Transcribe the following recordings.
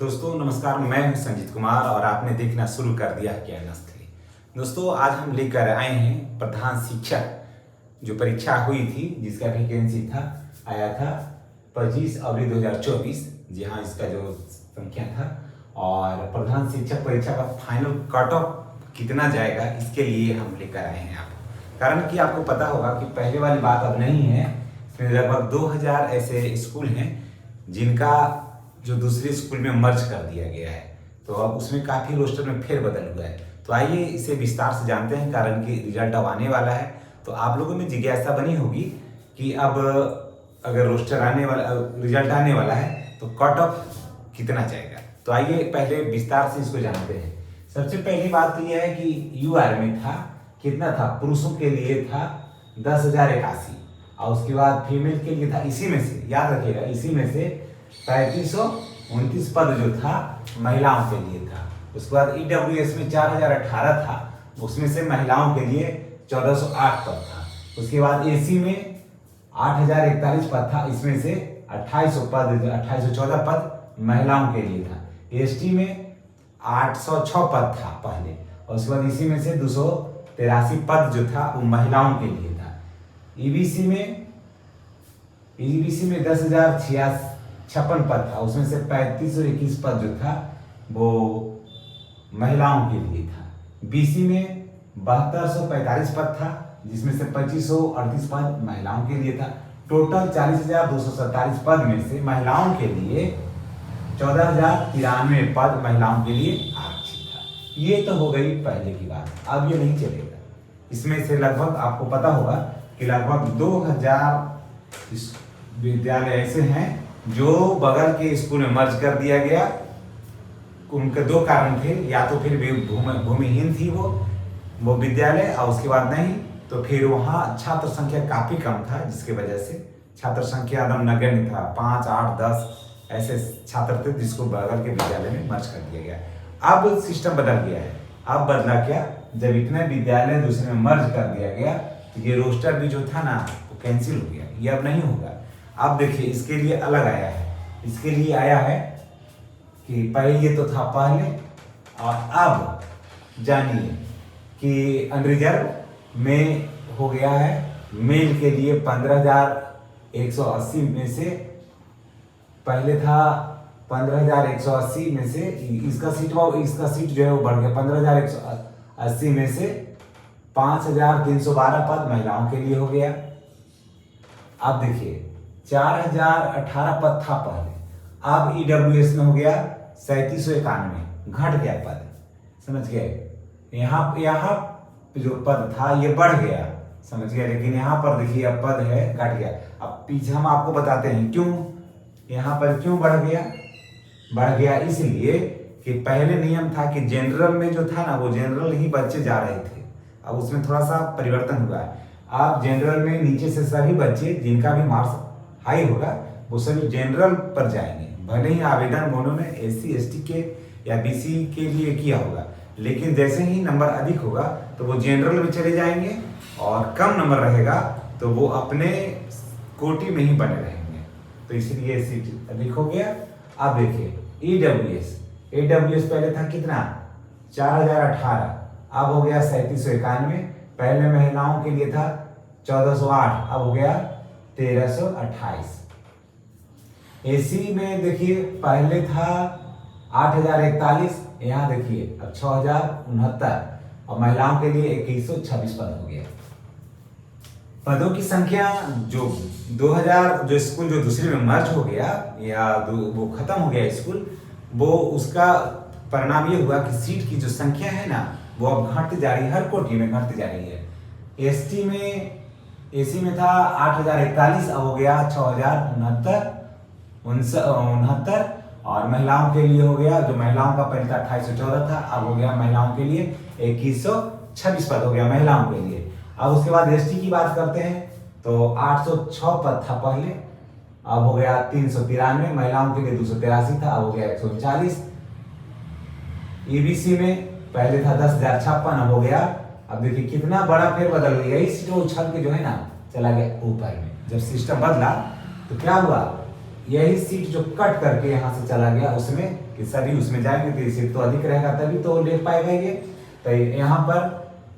दोस्तों नमस्कार, मैं हूं संजीत कुमार और आपने देखना शुरू कर दिया है ज्ञान स्थली। दोस्तों आज हम लेकर आए हैं प्रधान शिक्षक जो परीक्षा हुई थी, जिसका वैकेंसी आया था 25 अप्रैल 2024। जी हाँ, इसका जो संख्या था और प्रधान शिक्षक परीक्षा का फाइनल कट ऑफ कितना जाएगा इसके लिए हम लेकर आए हैं आपको। कारण कि आपको पता होगा कि पहले वाली बात अब नहीं है। इसमें लगभग 2000 ऐसे स्कूल हैं जिनका जो दूसरे स्कूल में मर्ज कर दिया गया है, तो अब उसमें काफ़ी रोस्टर में फेरबदल हुआ है। तो आइए इसे विस्तार से जानते हैं, कारण कि रिजल्ट अब आने वाला है। तो आप लोगों में जिज्ञासा बनी होगी कि अब अगर रोस्टर आने वाला, रिजल्ट आने वाला है तो कट ऑफ कितना जाएगा। तो आइए पहले विस्तार से इसको जानते हैं। सबसे पहली बात तो यह है कि यूआर में था कितना था, पुरुषों के लिए था 10,081 और उसके बाद फीमेल के लिए था, इसी में से याद रखिएगा, इसी में से 3529 पद जो था महिलाओं के लिए था। उसके बाद ईडब्ल्यूएस में 4018 था, उसमें से महिलाओं के लिए 1408 पद था। उसके बाद एसी में 8041 पद था, इसमें से 2814 पद महिलाओं के लिए था। एसटी में 806 पद था पहले, और उसके बाद इसी में से 283 पद जो था वो महिलाओं के लिए था। ईबीसी में 10,056 पद था, उसमें से 3521 पद जो था वो महिलाओं के लिए था। बीसी में 7245 पद था, जिसमें से 2538 पद महिलाओं के लिए था। टोटल 40,247 पद में से महिलाओं के लिए 14,093 पद महिलाओं के लिए आरक्षित था। ये तो हो गई पहले की बात, अब ये नहीं चलेगा। इसमें से लगभग आपको पता होगा कि लगभग 2000 विद्यालय ऐसे हैं जो बगल के स्कूल में मर्ज कर दिया गया। उनके दो कारण थे, या तो फिर भूमिहीन थी वो विद्यालय, और उसके बाद नहीं तो फिर वहाँ छात्र संख्या काफ़ी कम था, जिसके वजह से छात्र संख्या एकदम नगण्य था, 5, 8, 10 ऐसे छात्र थे जिसको बगल के विद्यालय में मर्ज कर दिया गया। अब सिस्टम बदल गया है। अब बदला क्या, जब इतने विद्यालय दूसरे में मर्ज कर दिया गया तो ये रोस्टर भी जो था ना वो कैंसिल हो गया, ये अब नहीं होगा। अब देखिए इसके लिए अलग आया है। इसके लिए आया है कि पहले ये तो था पहले, और अब जानिए कि अनरिजर्व में हो गया है। मेल के लिए 15,180 में से, पहले था 15,180 में से इसका सीट जो है वो बढ़ गया 15,180 में से 5,312 पद महिलाओं के लिए हो गया। अब देखिए 4,018 पद था पहले, अब ईडब्ल्यूएस में हो गया 3791, घट गया पद, समझ गए। यहाँ जो पद था ये बढ़ गया, समझ गए, लेकिन यहाँ पर देखिए अब पद है घट गया। अब पीछे हम आपको बताते हैं क्यों यहाँ पर क्यों बढ़ गया इसलिए कि पहले नियम था कि जनरल में जो था ना वो जनरल ही बच्चे जा रहे थे, अब उसमें थोड़ा सा परिवर्तन हुआ है। अब जनरल में नीचे से सभी बच्चे जिनका भी मार्क्स हाई होगा वो सभी जनरल पर जाएंगे, भले ही आवेदन उन्होंने एससी एसटी के या बीसी के लिए किया होगा, लेकिन जैसे ही नंबर अधिक होगा तो वो जनरल में चले जाएंगे, और कम नंबर रहेगा तो वो अपने कोटि में ही बने रहेंगे। तो इसलिए सीट अधिक हो गया। अब देखिए ईडब्ल्यूएस पहले था कितना 4,018, अब हो गया 3791। पहले महिलाओं के लिए था 1,408, अब हो गया 1,328। एसी में देखिए पहले था 8,041, यहाँ देखिए अब 6,069, और महिलाओं के लिए 2,126 पद हो गया। पदों की संख्या जो 2000 जो स्कूल जो दूसरे में मर्ज हो गया या वो खत्म हो गया स्कूल, वो उसका परिणाम ये हुआ कि सीट की जो संख्या है ना वो अब घटती जा रही है, हर कोटि में घटती जा रही है। एसी में था 8,041, अब हो गया 6,069, और महिलाओं के लिए हो गया, जो महिलाओं का पहले था 2814 था, अब हो गया महिलाओं के लिए 2,126 पद हो गया महिलाओं के लिए। अब उसके बाद एसटी की बात करते हैं तो 806 पद था पहले, अब हो गया 393, महिलाओं के लिए 283 था, अब हो गया 139। ईबीसी में पहले था 10,056, अब हो गया, अब देखिए कितना बड़ा फेरबदल हो गया। यही सीट उछल के जो है ना चला गया ऊपर में। जब सिस्टम बदला तो क्या हुआ, यही सीट जो कट करके यहाँ से चला गया उसमें कि सर ही उसमें जाएंगे तो सीट तो अधिक रहेगा तभी तो ले पाएगा ये। तो यहाँ पर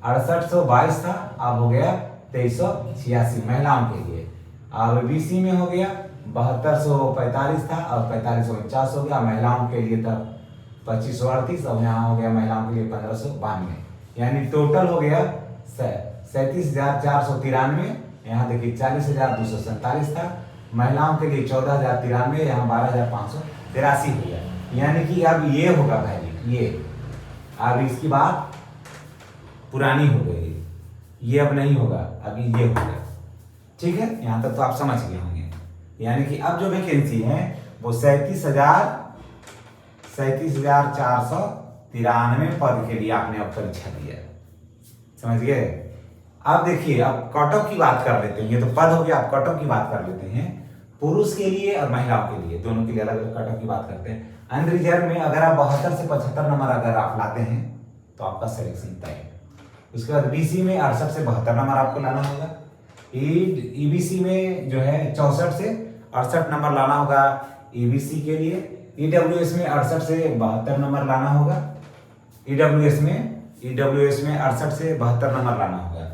6822 था, अब हो गया 2386 महिलाओं के लिए। अब बीसी में हो गया 7245 था और 4549 हो गया महिलाओं के लिए था 2538 और यहाँ हो गया महिलाओं के लिए 1592, यानी टोटल हो गया 37,493। यहाँ देखिए 40,247 था, महिलाओं के लिए 14,093, यहाँ 12,583 हो गया। यानी कि अब ये होगा भाई, ये अब इसकी बात पुरानी हो गई, ये अब नहीं होगा, अभी ये होगा। ठीक है, यहाँ तक तो आप समझ गए होंगे। यानी कि अब जो वैकेंसी है वो 37,493 पद के लिए आपने अब परीक्षा दिया, समझ गए। अब देखिए, अब कट ऑफ की बात कर लेते हैं, ये तो पद हो गया, अब कट ऑफ की बात कर लेते हैं। पुरुष के लिए और महिलाओं के लिए, दोनों के लिए अलग अलग कट ऑफ की बात करते हैं। अनरिजर्व में अगर आप 72 से 75 नंबर अगर आप लाते हैं तो आपका सिलेक्शन तय है। उसके बाद बीसी में 68 से 72 नंबर आपको लाना होगा। ईबीसी में जो है 64 से 68 नंबर लाना होगा ईबीसी के लिए। ईडब्ल्यूएस में 68 से 72 नंबर लाना होगा। ईडब्ल्यूएस में 68 से 72 नंबर लाना होगा।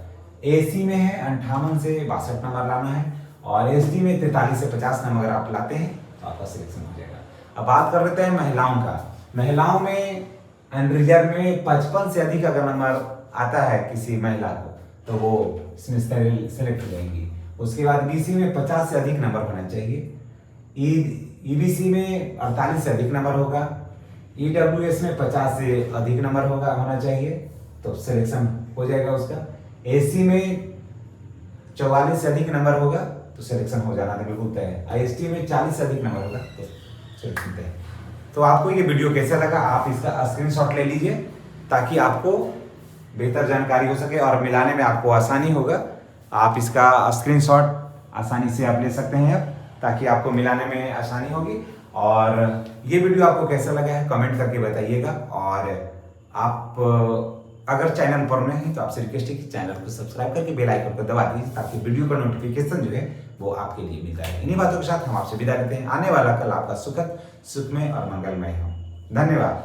एसी में है 58 से 62 नंबर लाना है और एसडी में 43 से 50 नंबर अगर आप लाते हैं तो आपका सिलेक्शन हो जाएगा। अब बात कर लेते हैं महिलाओं का। महिलाओं में अनरिजर्व में 55 से अधिक अगर नंबर आता है किसी महिला को तो वो इसमें सेलेक्ट हो जाएंगी। उसके बाद बीसी में 50 से अधिक नंबर होना चाहिए। ईबीसी में 48 से अधिक नंबर होगा। ईडब्ल्यूएस में 50 से अधिक नंबर होना चाहिए तो सिलेक्शन हो जाएगा उसका। एसी में 44 से अधिक नंबर होगा तो सिलेक्शन हो जाना बिल्कुल तय है। आईएसटी में 40 से अधिक नंबर होगा तो सिलेक्शन तय है। तो आपको ये वीडियो कैसा लगा, आप इसका स्क्रीनशॉट ले लीजिए ताकि आपको बेहतर जानकारी हो सके और मिलाने में आपको आसानी होगा। आप इसका स्क्रीनशॉट आसानी से आप ले सकते हैं अब, ताकि आपको मिलाने में आसानी होगी। और ये वीडियो आपको कैसा लगा है कमेंट करके बताइएगा। और आप अगर चैनल पर नए हैं तो आपसे रिक्वेस्ट है कि चैनल को सब्सक्राइब करके बेल आइकन को दबा दीजिए ताकि वीडियो का नोटिफिकेशन जो है वो आपके लिए मिलता है। इन्हीं बातों के साथ हम आपसे विदा लेते हैं। आने वाला कल आपका सुखद, सुखमय और मंगलमय हो। धन्यवाद।